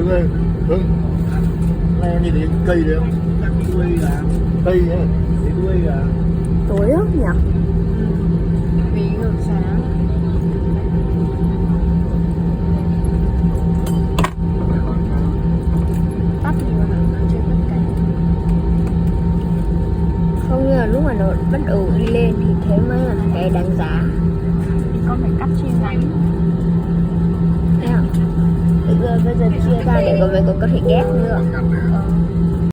Hưng ơi, Hưng, này em nhìn thấy cây đấy không? Chắc cái đuôi là Cây ấy. cái đuôi là Tối á nhỉ? Vì ngược sáng. Tắt đi vào nó chơi bất cảnh. Không như là lúc mà nó bắt đầu đi lên thì thế mới là cái đánh giá. Con phải cắt chia nhánh. Thấy không? Bây giờ chia ra để con mình có thể ghép nữa.